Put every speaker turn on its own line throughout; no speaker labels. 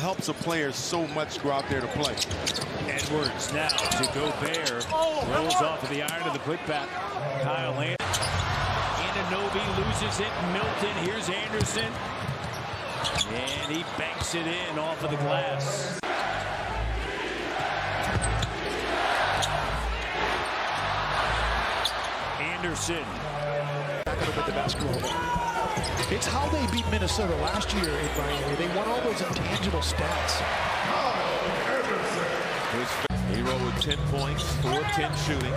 helps a player so much to go out there to play.
Edwards now to Gobert. Rolls off of the iron of the putback. Kyle Anderson. Anunoby loses it. Milton. Here's Anderson. And he banks it in off of the glass. Anderson.
Back up with the basketball. It's how they beat Minnesota last year in Miami. They won all those intangible stats.
He rolled with 10 points, 4 of 10 shooting.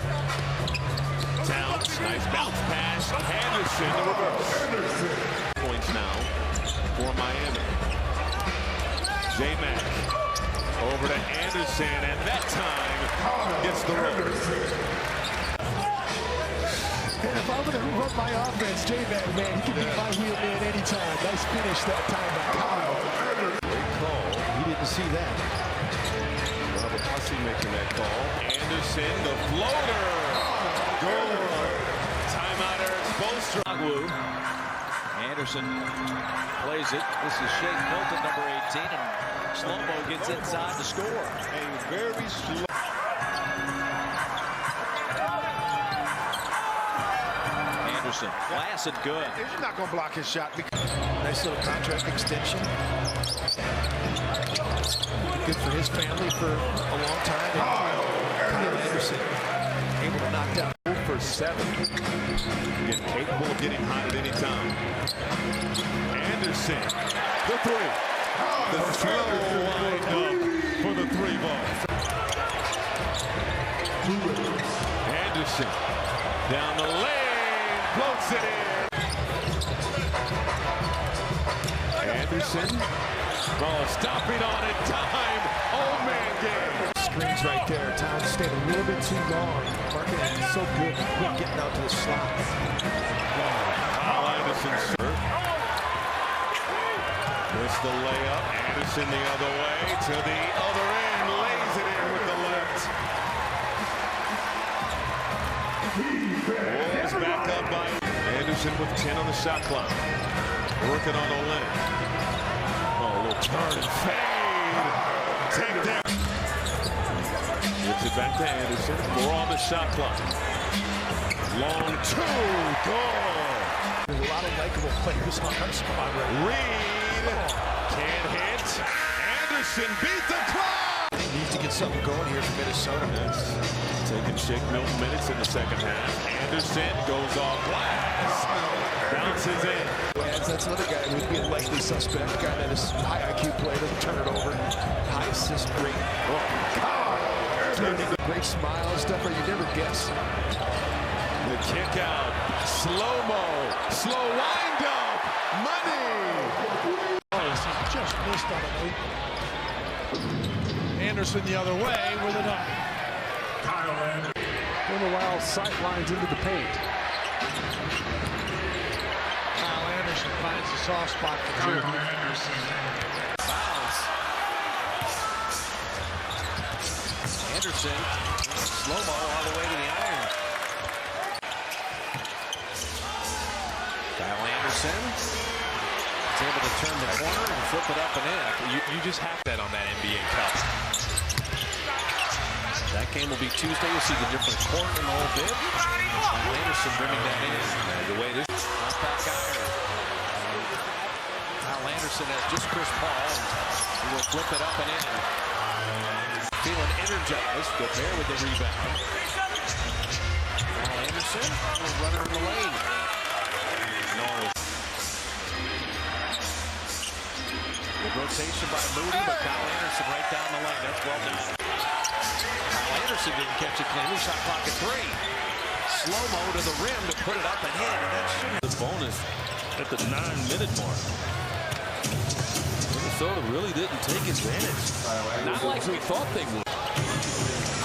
Towns, nice bounce pass. Anderson, the reverse. Points now for Miami. J-Mac over to Anderson, and that time gets the roll.
And if I'm going to run my offense, J-Mac, man, he can be my wheel man anytime. Nice finish that time by Kyle.
Great call.
He didn't see that.
Robert Hussey making that call. Anderson, the floater. Goal. Timeout, Eric Spoelstra.
Anderson plays it. This is Shake Milton, number 18, and Slow-Mo gets inside to score.
A very slow.
Anderson, glass and good.
He's not going to block his shot.
Nice little contract extension. Good for his family for a long time. And Anderson able to knock down
0 for 7. Again, capable of getting hot at any time. Anderson, the 3. The slow wind up for the 3 ball. Anderson down the lane, floats it in. Anderson, stopping on it, time, old man game.
screens right there. Towns stayed a little bit too long. Marketing is so good, quick getting out to the slot.
Anderson. Missed the layup. Anderson the other way to the other end. Lays it in with the left. Wolves back up by Anderson with 10 on the shot clock. Working on Olin. Oh, a little turn and fade. Take down. Gives it back to Anderson. 4 on the shot clock. Long 2. Goal.
There's a lot of likable players on our squad right now.
Reed can't hit. Anderson beat the clock.
He needs to get something going here for Minnesota.
That's taking Shake Milton minutes in the second half. Anderson goes off glass. Bounces in.
That's another guy who'd be a likely suspect. Guy that is high IQ player, doesn't turn it over. High assist rate. Oh, God. Great smile, stuff where you never guess.
The kick out. Slow-mo. Slow wind up. Money.
He just missed on an open. Anderson the other way with a dunk.
All the while, sight lines into the paint.
Kyle Anderson finds the soft spot for two.
Fouls. Anderson, slow-mo all the way to the iron. Kyle Anderson is able to turn the corner and flip it up and in.
You just have that on that NBA Cup.
That game will be Tuesday. You'll see the different court in the whole bit. Kyle Anderson bringing that in. The way this knockback iron. Kyle Anderson has just Chris Paul. He will flip it up and in. Feeling energized. Gobert with the rebound. Kyle Anderson, runner in the lane. Norris. Good rotation by Moody, but Kyle Anderson right down the lane. That's well done. Kyle Anderson didn't catch it cleanly. Shot clock at 3. Slow-mo to the rim to put it up and in. And that's
The bonus at the 9-minute mark. Minnesota really didn't take advantage. Not like we thought they would.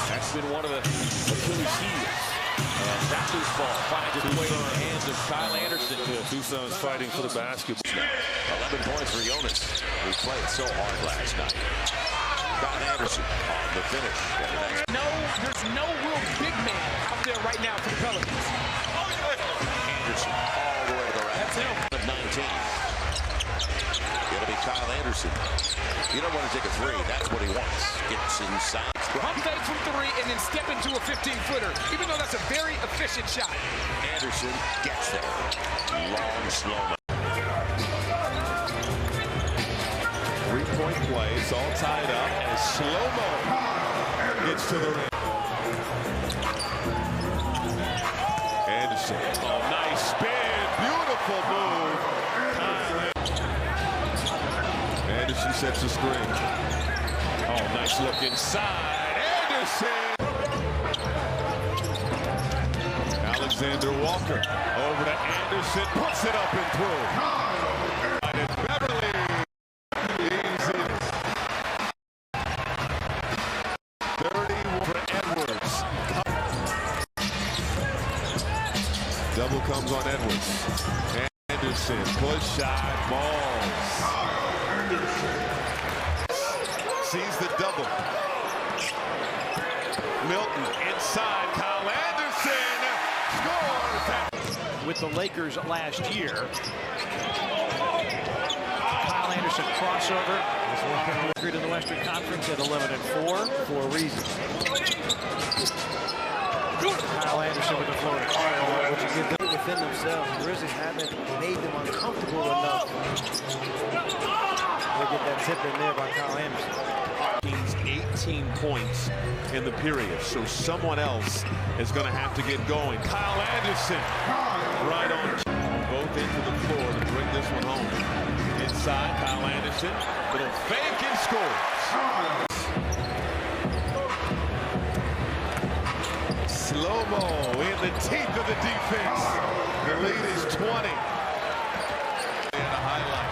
That's been one of the Achilles heels. And that loose ball finds its way in the hands of Kyle Anderson.
Tucson's fighting for the basketball.
11 points for Jonas, who played so hard last night. Kyle Anderson on the finish.
There's no real big man out there right now for the Pelicans.
Anderson all the way to the rack.
That's him.
Of 19.
It'll be Kyle Anderson. You don't want to take a three. That's what he wants. Gets inside.
Pump fake from three and then step into a 15-footer, even though that's a very efficient shot.
Anderson gets there. Long, slow.
3-point play. It's all tied up as slow-mo gets to the rim. Anderson. Oh, nice spin. Beautiful move. Anderson sets the screen. Oh, nice look inside. Anderson. Alexander Walker over to Anderson. Puts it up and through. And Beverly. Easy. 30 for Edwards. Double comes on Edwards. Anderson, push shot, balls. Sees the double. Milton inside, Kyle Anderson scores.
With the Lakers last year. Kyle Anderson crossover. Record in the Western Conference at 11-4 for a reason. Kyle Anderson with the floater.
What you give them within themselves. The Grizzlies haven't made them uncomfortable enough. They get that tip in there by Kyle Anderson.
18 points in the period, so someone else is going to have to get going. Kyle Anderson right on. Both into the floor to bring this one home. Inside, Kyle Anderson, little fake and scores. Slow-mo in the teeth of the defense. The lead is 20. And a highlight.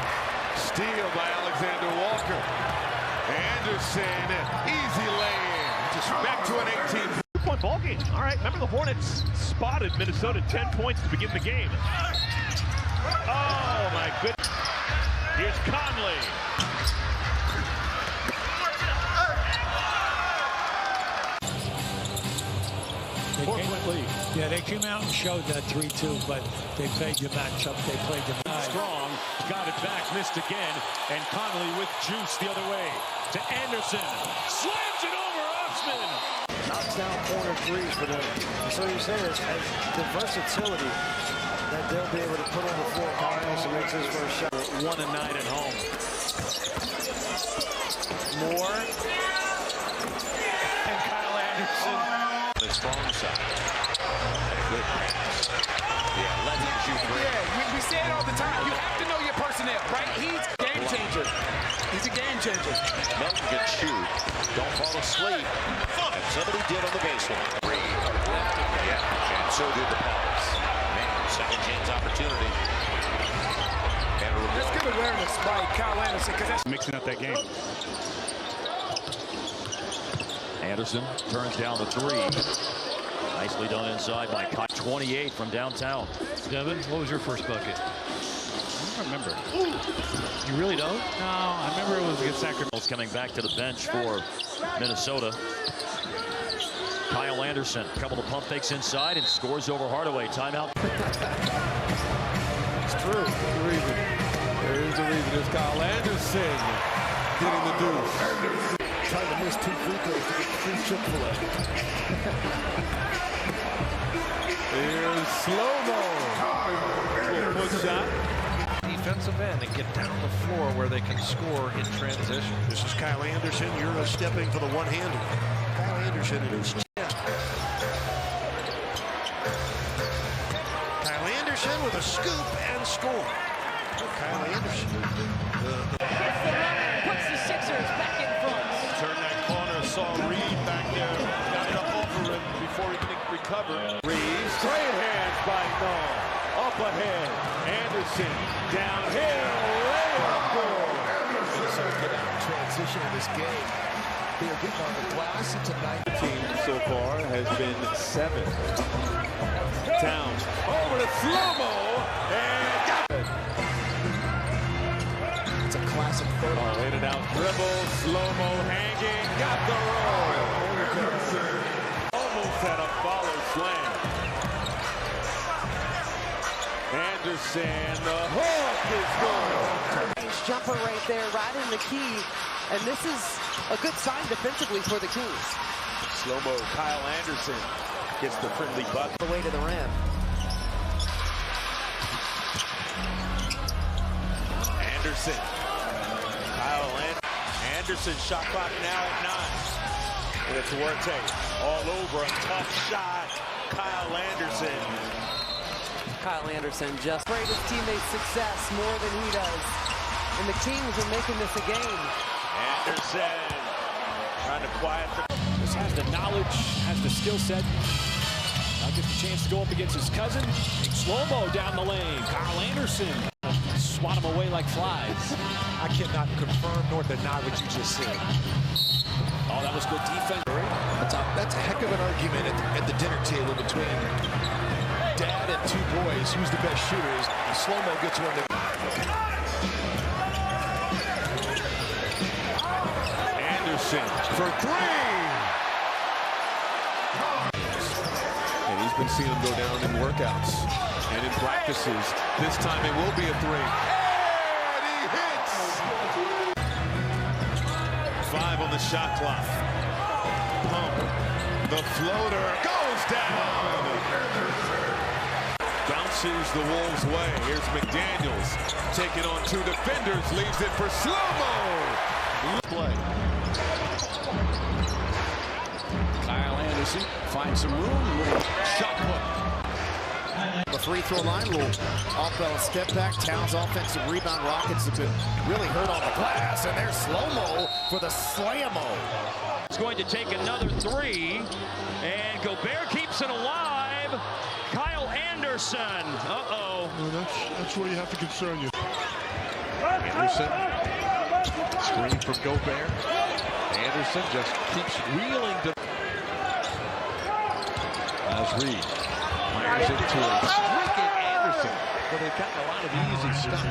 Steal by Alexander Walker. Anderson, easy lay-in. Just back to an 18-point
ball game. All right, remember the Hornets spotted Minnesota 10 points to begin the game. Oh, my goodness. Here's Conley.
Yeah, they came out and showed that 3-2, but they played the matchup. They played the
Strong, got it back, missed again, and Conley with juice the other way to Anderson. Slams it over Osman.
Knocks down corner threes for them. So you say it's the versatility that they'll be able to put on the floor. Kyle Anderson makes his first shot.
1-9 at home. Moore. And Kyle Anderson.
The strong side. Good pass. Yeah, let him shoot three.
Yeah, we say it all the time. You have to know your personnel, right? He's a game changer. He's a game changer.
Milton can shoot. Don't fall asleep. And somebody did on the baseline. Yeah, and so did the Pels. Man, second chance opportunity. And
that's good awareness by Kyle Anderson, because that's
mixing up that game.
Anderson turns down the three. Nicely done inside by Kyle. 28 from downtown.
Devin, what was your first bucket?
I don't remember.
You really don't?
No, I remember it was against Sacramento. Coming back to the bench for Minnesota. Kyle Anderson, a couple of pump fakes inside and scores over Hardaway. Timeout.
It's true. There's a reason. There is a reason. It's Kyle Anderson getting the deuce.
Trying to miss 2 free throws to get free Chick-fil-A.
Here's slow-mo. Push shot.
Defensive end and get down the floor where they can score in transition.
This is Kyle Anderson. You're stepping for the one-hander. Kyle Anderson in his chest. Kyle Anderson with a scoop and score. Kyle Anderson.
Puts the Sixers back in front.
Turn that corner, saw Reed back there. Got it up over him before he could recover. Reed, straight hands by Noel. Up ahead, Anderson, downhill, layup goal.
So good out transition in this game. They're getting on the glass tonight.
The team so far has been 7. Towns over to slow-mo and got it.
It's a classic photo.
In and out dribble, slow-mo hanging, got the roll. Almost had a follow slam. Anderson, the hook is good.
jumper right there, right in the key. And this is a good sign defensively for the Kings.
Slow-mo, Kyle Anderson gets the friendly bucket.
The way to the rim.
Anderson. Kyle Anderson shot clock now at 9. And it's Huarte all over a tough shot. Kyle Anderson.
Kyle Anderson just afraid his teammates' success more than he does. And the Kings are making this a game.
Anderson trying to quiet the...
This has the knowledge, has the skill set. Now gets the chance to go up against his cousin. Slow-mo down the lane. Kyle Anderson. Swat him away like flies.
I cannot confirm nor deny what you just said.
Oh, that was good defense.
That's a heck of an argument at the dinner table between dad and two boys. Who's the best shooter? Slow-mo gets one to...
Anderson for 3. And he's been seeing him go down in workouts and in practices. This time it will be a 3. And he hits! 5 on the shot clock. Pump. The floater goes down. Bounces the Wolves' way. Here's McDaniels taking on 2 defenders. Leaves it for slow-mo. Play.
Kyle Anderson finds some room.
Shot put.
The free throw line, little off-balance step back. Towns offensive rebound. Rockets have been really hurt on the glass, and there's slow-mo for the slam-o.
He's going to take another 3, and Gobert keeps it alive. Kyle Anderson. Uh-oh.
Well, that's where you have to concern you.
Anderson. Screen from Gobert. Anderson just keeps wheeling to... As Reed fires into a streaking Anderson. But they've gotten a lot of easy stuff.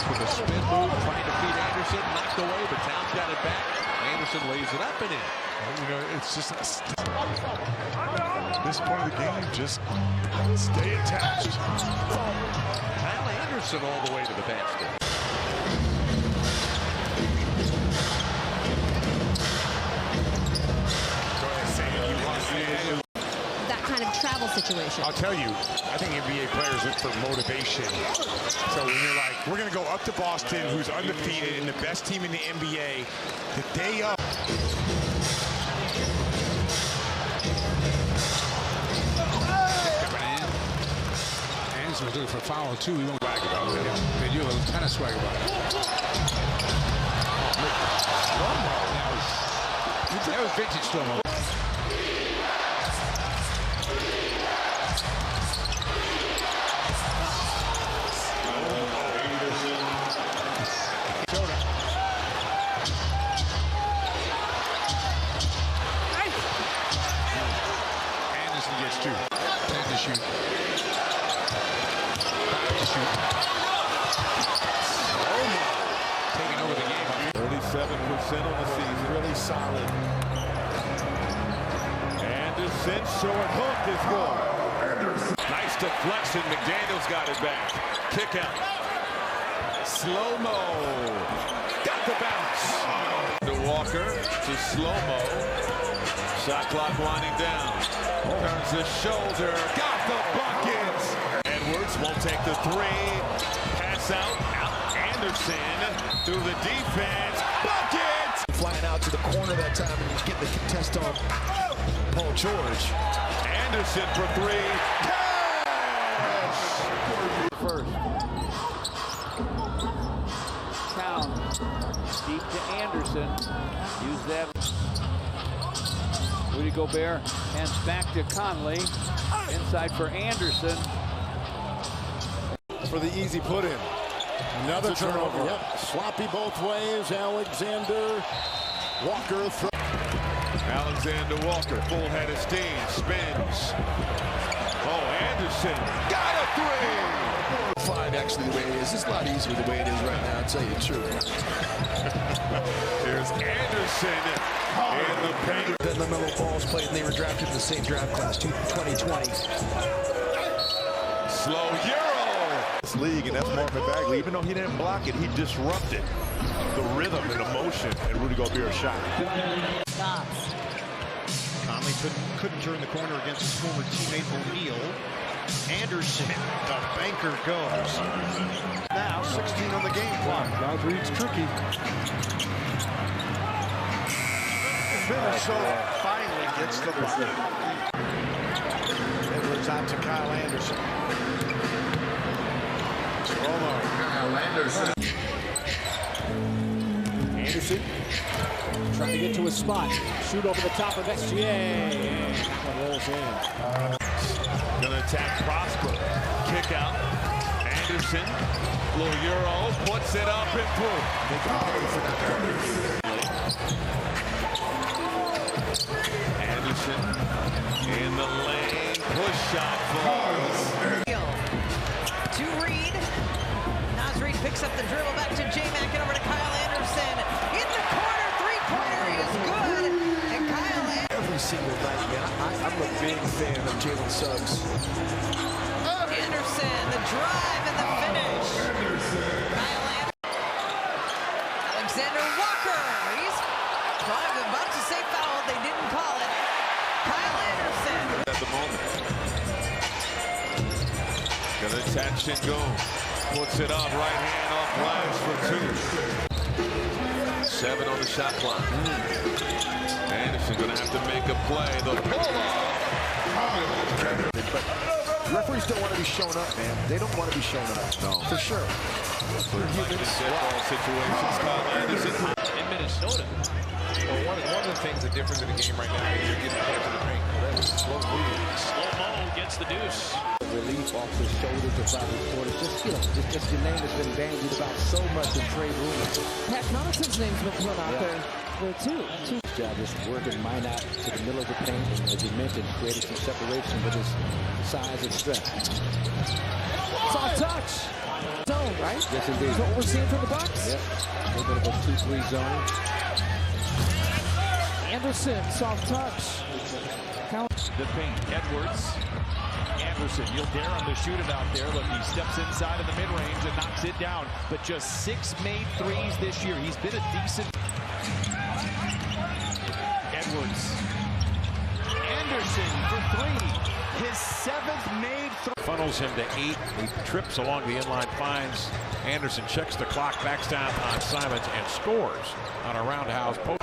With a spin move, trying to feed Anderson. Knocked away, but Towns got it back. Anderson lays it up and in.
You know, it's just this part of the game, just stay attached.
Kyle Anderson all the way to the basket.
That kind of travel situation.
I'll tell you, I think NBA players look for motivation. So when you're like, we're going to go up to Boston, who's undefeated and the best team in the NBA, the day up.
Anderson was looking for a foul, too. He won't swag about it. They do a kind of swag about it. That was vintage slow-mo. Anderson gets 2. Time to shoot. Taking over the game.
37% on the season. Really solid. Anderson, short hook is good. Nice deflection. McDaniels got it back. Kick out. Slow-mo. Got the bounce. To Walker to slow-mo. Shot clock winding down. Turns the shoulder. Got the bucket. Edwards won't take the 3. Pass out. Anderson through the defense. Bucket!
Flying out to the corner that time, and he's getting the contest on Paul George.
Anderson for 3. Cash!
First. Towns deep to Anderson. Use that. Rudy Gobert hands back to Conley. Inside for Anderson.
For the easy put-in. Another turnover. Yep. Sloppy both ways. Alexander Walker.
Alexander Walker, full head of steam, spins. Oh, Anderson got a 3.
Fine, actually, the way it is. It's a lot easier the way it is right now, I'll tell you the truth.
There's Anderson in the paint.
Then the Melo Balls played, and they were drafted in the same draft class, 2020.
Slow Euro. This league, and that's Marvin Bagley. Even though he didn't block it, he disrupted the rhythm and the motion, and Rudy Gobert's shot.
Conley couldn't turn the corner against his former teammate O'Neal. Anderson, the banker goes. Now 16 on the game clock.
Nas Reed's tricky.
Minnesota finally gets the ball. Edwards out to Kyle Anderson.
Kyle Anderson.
Anderson trying to get to his spot. Shoot over the top of SGA. And that rolls in.
Gonna attack Prosper. Kick out. Anderson. Little Euro. Puts it up and boom. They can pay for that. Anderson in the lane. Push shot falls.
To Reed. Nas Reed picks up the dribble back to J-Mac and over to Kyle Anderson. In the corner, three-pointer is good. And Kyle Anderson.
Every single night, man. I'm a big fan of Jalen Suggs.
Anderson, the drive and the finish. Kyle Anderson. Alexander Walker. He's about to say foul. They didn't call it. Kyle Anderson.
At the moment. Gonna attack Shingun. Puts it up. Right hand off glass for 2. 7 on the shot clock. Anderson gonna have to make a play. The pull-up.
But referees don't want to be shown up, man. They don't want to be shown up. No. For sure.
For humans. Ball situations. Kyle Anderson.
In Minnesota. Well, one of the things that different in the game right now is you're getting ahead to the paint. That was slow moving.
Slow-mo gets the deuce.
Relief off the shoulders of Bobby Portis. Just your name has been bandied about so much in trade rumors.
Pat Connaughton's name's been thrown out there too.
Job just working mine out to the middle of the paint, and as you mentioned, created some separation with his size and strength.
Soft touch. Zone, right?
Yes, indeed.
That's what we're seeing from the Bucks.
Yep. A little bit of a 2-3 zone.
Anderson, soft touch.
The paint. Edwards. Anderson, you'll dare him to shoot it out there. Look, he steps inside of the mid-range and knocks it down. But just 6 made threes this year. He's been a decent... Edwards. Anderson for 3. His 7th made three.
Funnels him to 8. He trips along the inline, finds Anderson, checks the clock, backs down on Simons, and scores on a roundhouse post.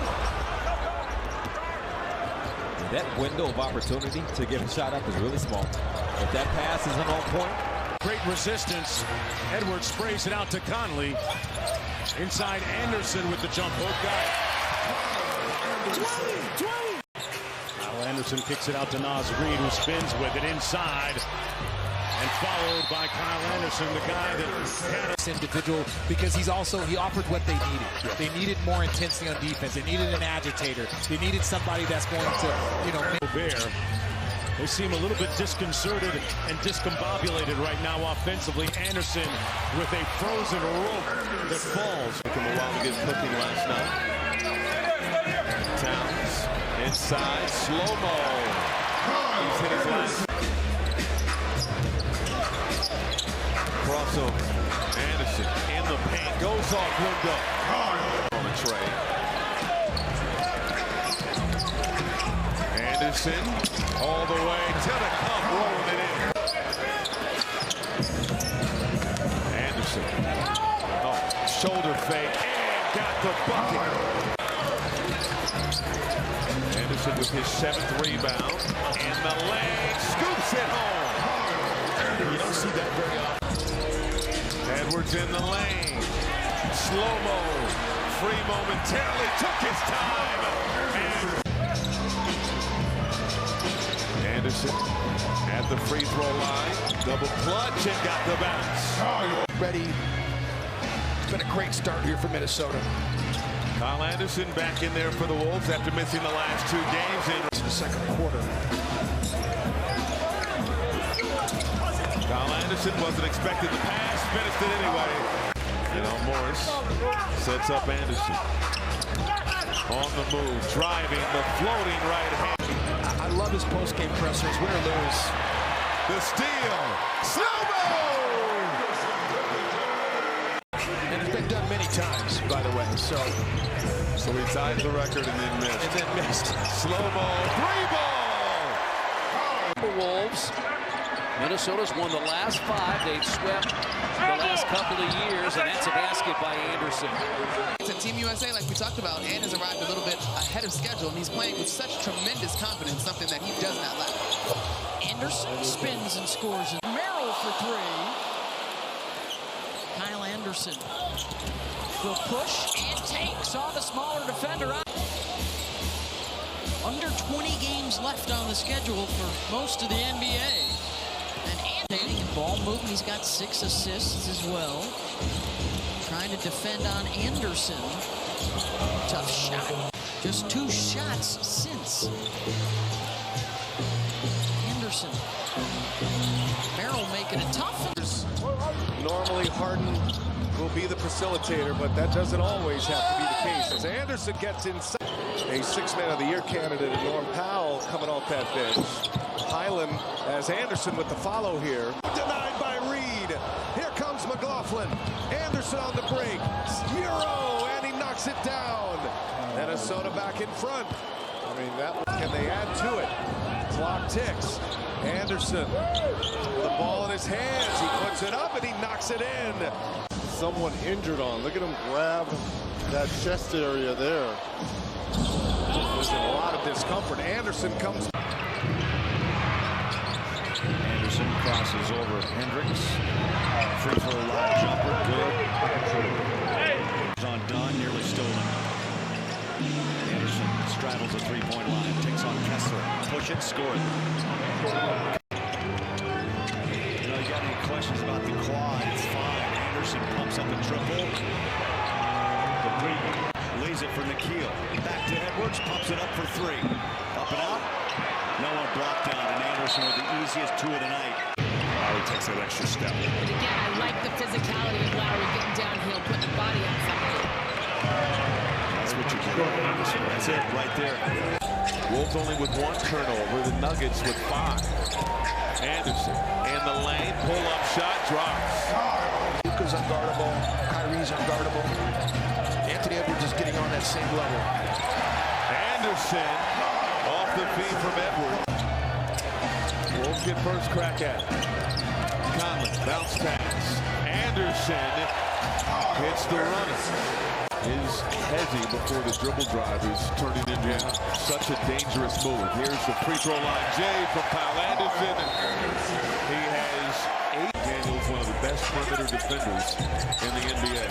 That window of opportunity to get a shot up is really small. If that pass isn't on point.
Great resistance. Edwards sprays it out to Conley. Inside Anderson with the jump hook. Got it. 20. Kyle Anderson kicks it out to Nas Reed, who spins with it inside. And followed by Kyle Anderson, the guy that had
this individual, because he offered what they needed. Yeah. They needed more intensity on defense. They needed an agitator. They needed somebody that's going to,
Gobert. They seem a little bit disconcerted and discombobulated right now offensively. Anderson with a frozen rope that falls.
Took him a while to get cooking last night. Towns inside, slow-mo. He's hit his last. Crossover. Anderson in the paint, goes off window. On the tray. Anderson all the way to the cup, rolling it in. Anderson. Oh, shoulder fake and got the bucket. Anderson with his 7th rebound. In the lane, scoops it home. You don't see that very often. Edwards in the lane. Slow-mo. Free momentarily. Took his time. Anderson at the free throw line. Double clutch and got the bounce.
Ready. It's been a great start here for Minnesota.
Kyle Anderson back in there for the Wolves after missing the last 2 games in
the second quarter.
Kyle Anderson wasn't expected to pass, finished it anyway. Morris sets up Anderson. On the move, driving the floating right hand.
I love his post-game pressers, win or lose.
The steal, slow-mo!
So
he tied the record and then missed. Slow-mo, 3-ball!
Timberwolves. Minnesota's won the last 5. They've swept the last couple of years, and that's a basket by Anderson.
To Team USA, like we talked about, and has arrived a little bit ahead of schedule, and he's playing with such tremendous confidence, something that he does not lack.
Anderson spins and scores. Merrill for 3. Kyle Anderson will push and takes on the smaller defender. Under 20 games left on the schedule for most of the NBA. And Anthony, ball movement, he's got 6 assists as well. Trying to defend on Anderson. Tough shot. Just 2 shots since. Anderson. Merrill making it tough.
Normally Harden will be the facilitator, but that doesn't always have to be the case. As Anderson gets inside, a 6th Man of the Year candidate, and Norm Powell coming off that bench. Highland as Anderson with the follow here. Denied by Reed. Here comes McLaughlin. Anderson on the break. Euro, and he knocks it down. Minnesota back in front. I mean, can they add to it? Clock ticks. Anderson with the ball in his hands. He puts it up and he knocks it in.
Someone injured on. Look at him grab that chest area there.
There's a lot of discomfort. Anderson comes.
Anderson crosses over Hendricks. Free throw line jumper. Good. It's on Dunn. Nearly stolen. Anderson straddles the 3-point line. Takes on Kessler. Push it. Score it. You know, you got any questions about the quad? It's fine. Anderson pumps up a triple. Lays it for Nikhil. Back to Edwards. Pumps it up for 3. Up and out. No one blocked down. And Anderson with the easiest 2 of the night. Lowry takes that extra step.
But again, I like the physicality of Lowry getting downhill, putting the body on something.
That's what you get. Anderson. That's it right there.
Wolves only with 1 turnover. The Nuggets with 5. Anderson in the lane. Pull-up shot. Drops.
Luka's unguardable. Kyrie's unguardable. Anthony Edwards is getting on that same level.
Anderson off the feed from Edwards. Wolves get first crack at it. Conley, bounce pass. Anderson hits the runner. Is heavy before the dribble drive is turning into such a dangerous move. Here's the free throw line. Jay from Kyle Anderson. He has 8. Daniels, one of the best perimeter defenders in the NBA.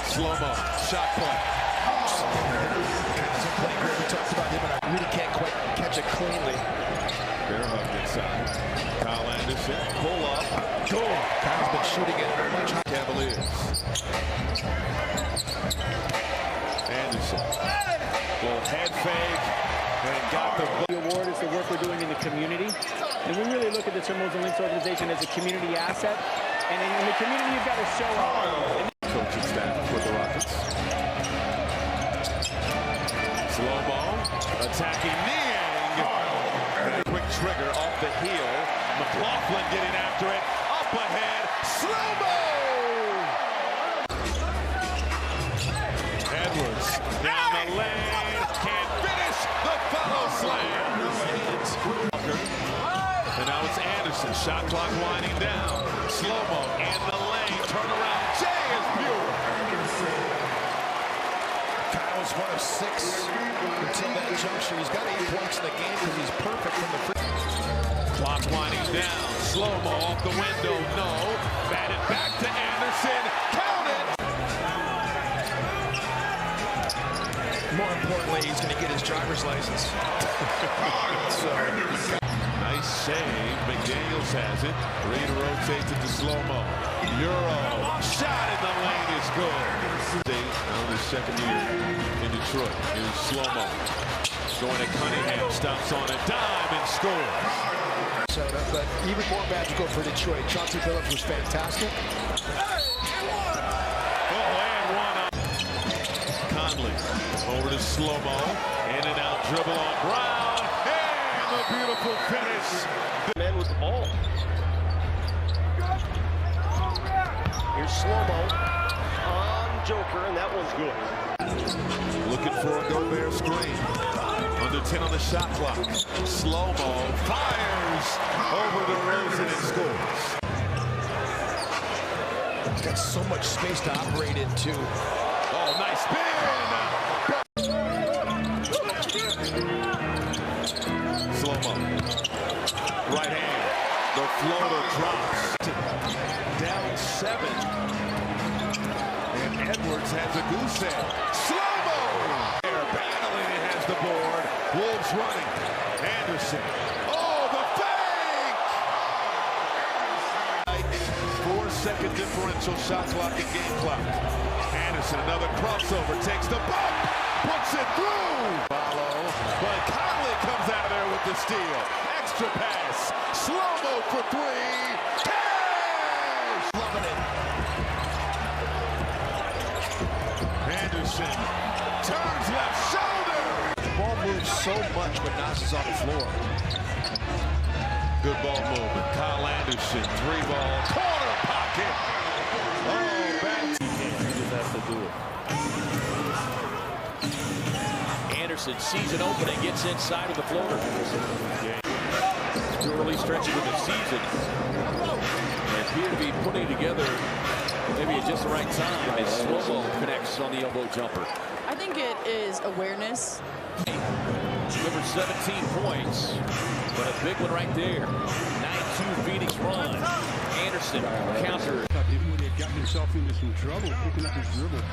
Slow-mo, shot play.
We talked about him, and I really can't quite catch it cleanly.
Bear hug inside. Kyle Anderson, pull up. Goal.
Kyle's been shooting it much.
Cavaliers. Anderson. Little head fake. And got the
award is the work we're doing in the community. And we really look at the Timberwolves and Lynx organization as a community asset. And in the community, you've got to show up.
Coaching staff with the Rockets. Slow ball. Attacking Niang. And a quick trigger off the heel. McLaughlin getting after it. Up ahead. Slow-mo! Edwards down the lane. Can't finish the follow slam. And now it's Anderson. Shot clock winding down. Slow-mo in the lane. Turn around. Jay is pure.
Kyle's 1 of 6 until that junction. He's got 8 points in the game because he's perfect from the free.
Clock winding down. Slow-mo off the window. No. Batted back to Anderson. Count it.
More importantly, he's going to get his driver's license.
Nice save. McDaniels has it. Reed rotates it to slow-mo. Euro. Shot in the lane is good. Now his 2nd year in Detroit. Here's slow-mo. Going to Cunningham. Stops on a dime and scores.
But even more magical for Detroit. Chauncey Billups was fantastic.
And 1 up. Conley over to slow-mo. In and out dribble on Brown. And the beautiful finish.
The man with the ball. Here's slow-mo on
joker, and that one's good.
Looking for a Gobert screen. Under 10 on the shot clock. Slow-mo. Fires over DeRozan and scores.
He's got so much space to operate into.
Oh, nice spin! Slow-mo. Right hand. The floater drops. Down 7. And Edwards has a goose egg. Slow-mo! Battling it has the board. Wolves running. Anderson. Oh, the fake! 4-second differential shot clock and game clock. Anderson, another crossover, takes the bump, puts it through. Follow, but Conley comes out of there with the steal. Extra pass, slow-mo for 3. Cash! Loving it. Anderson turns left shoulder.
The ball moves so much when Nas is on the floor.
Good ball movement. Kyle Anderson, 3-ball, corner pocket. Oh, back.
He just has to do it. Anderson sees an opening, gets inside of the floater. Two early stretches of the season. They appear to be putting together maybe at just the right time as slow-mo connects on the elbow jumper.
I think it is awareness.
Delivered 17 points, but a big one right there. 9-2 Phoenix run. Anderson counter.
When he got himself into some trouble, picking up his dribble.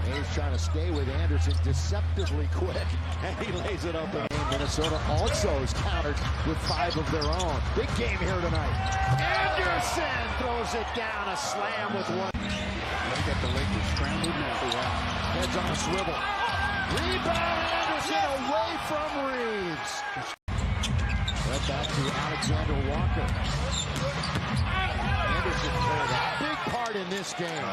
He's trying to stay with Anderson deceptively quick, and he lays it up. Minnesota also is countered with 5 of their own. Big game here tonight. Anderson throws it down, a slam with 1.
They got the Lakers scrambled now.
Heads on a swivel. Rebound, Anderson away from Reeves. Right back to Alexander Walker. Anderson played a big part in this game.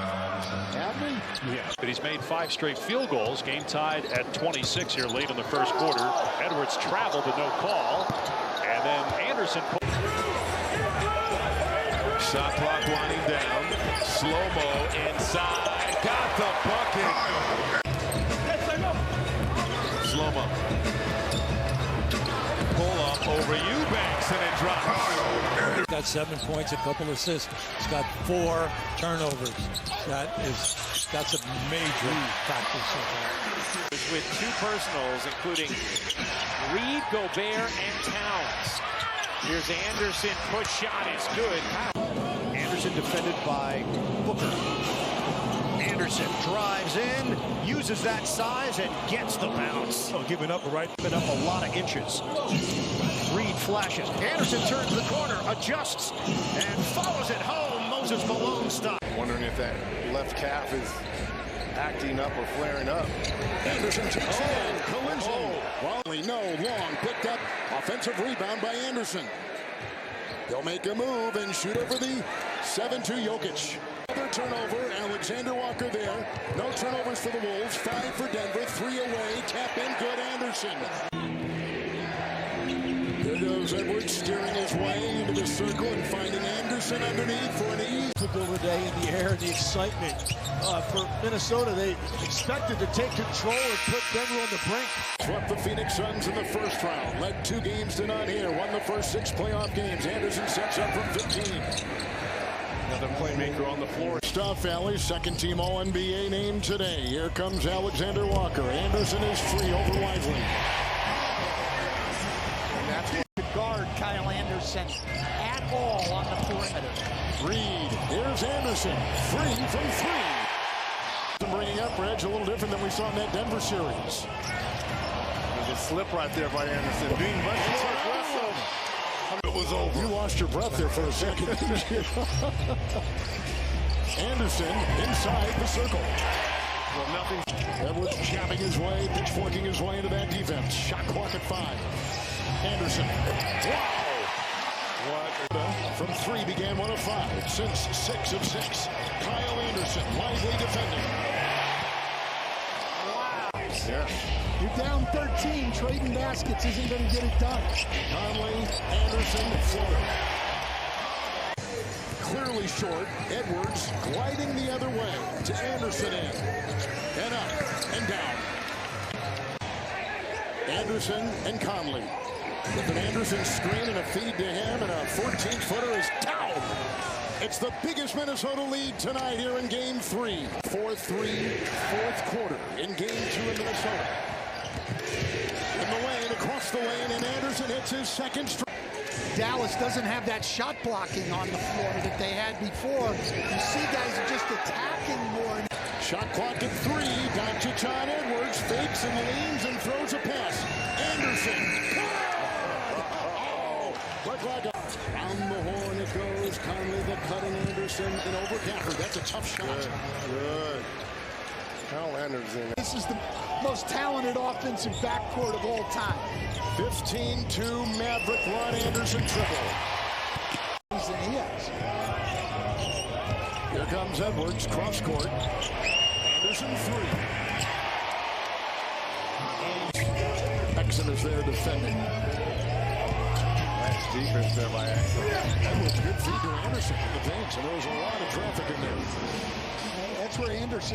Hadn't he?
Yeah, but he's made 5 straight field goals. Game tied at 26 here late in the first quarter. Edwards traveled but no call. And then Anderson.
Shot clock winding down. Slow-mo inside. Got the bucket. Slow-mo. Pull up over Eubanks and it drops.
He's got 7 points, a couple assists. He's got 4 turnovers. That's a major factor so far.
With 2 personals, including Reed, Gobert, and Towns. Here's Anderson, push shot is good.
Anderson defended by Booker. Anderson drives in, uses that size, and gets the bounce. Oh, giving up a lot of inches. Reed flashes. Anderson turns the corner, adjusts, and follows it home. Moses Malone stop.
Wondering if that left calf is acting up or flaring up.
Anderson takes it. Collision. Wally, no, long, picked up. Offensive rebound by Anderson. They'll make a move and shoot over the 7-2 Jokic. Another turnover, Alexander Walker there. No turnovers for the Wolves. 5 for Denver, 3 away. Tap in, good Anderson. There goes Edwards steering his way into the circle and finding Anderson underneath for an easy.
Today in the air, the excitement for Minnesota. They expected to take control and put Denver on the brink.
Swept the Phoenix Suns in the first round. Led 2 games to none here. Won the first 6 playoff games. Anderson sets up from 15.
Another playmaker on the floor.
Stuff Valley, second team All-NBA named today. Here comes Alexander Walker. Anderson is free over Lively.
And that's to guard Kyle Anderson at all on the perimeter.
Reed, here's Anderson, free from 3. Bringing up Reg a little different than we saw in that Denver series.
There's a slip right there by Anderson. Being aggressive.
It was over. You lost your breath there for a second. Anderson inside the circle.
Well, nothing.
Edwards chopping his way, pitchforking his way into that defense. Shot clock at 5. Anderson. Wow! What? From 3 began 1 of 5. Since 6 of 6. Kyle Anderson, lively defending.
Wow.
Yeah.
You're down 13. Trading baskets isn't going to get it done.
Conley, Anderson, floater. clearly short. Edwards gliding the other way to Anderson in. And up and down. Anderson and Conley. With an Anderson screen and a feed to him, and a 14-footer is down. It's the biggest Minnesota lead tonight here in Game 3. 4-3, fourth quarter in Game 2 in Minnesota. In the lane, across the lane, and Anderson hits his second strike.
Dallas doesn't have that shot blocking on the floor that they had before. You see guys are just attacking more.
Shot clock at 3. Doncic on Edwards, fakes and leans and throws a pass. Anderson. Look like a... Round the horn it goes. Conley the cutting Anderson and over Gafford. That's a tough shot.
Good. Kyle Anderson.
This is the most talented offensive backcourt of all time.
15-2 Maverick run. Anderson triple. Here comes Edwards, cross court. Anderson 3. Exon is there defending.
Nice defense there by Exon.
Edwards, good feed to Anderson in the bench, and there was a lot of traffic in there.
That's where Anderson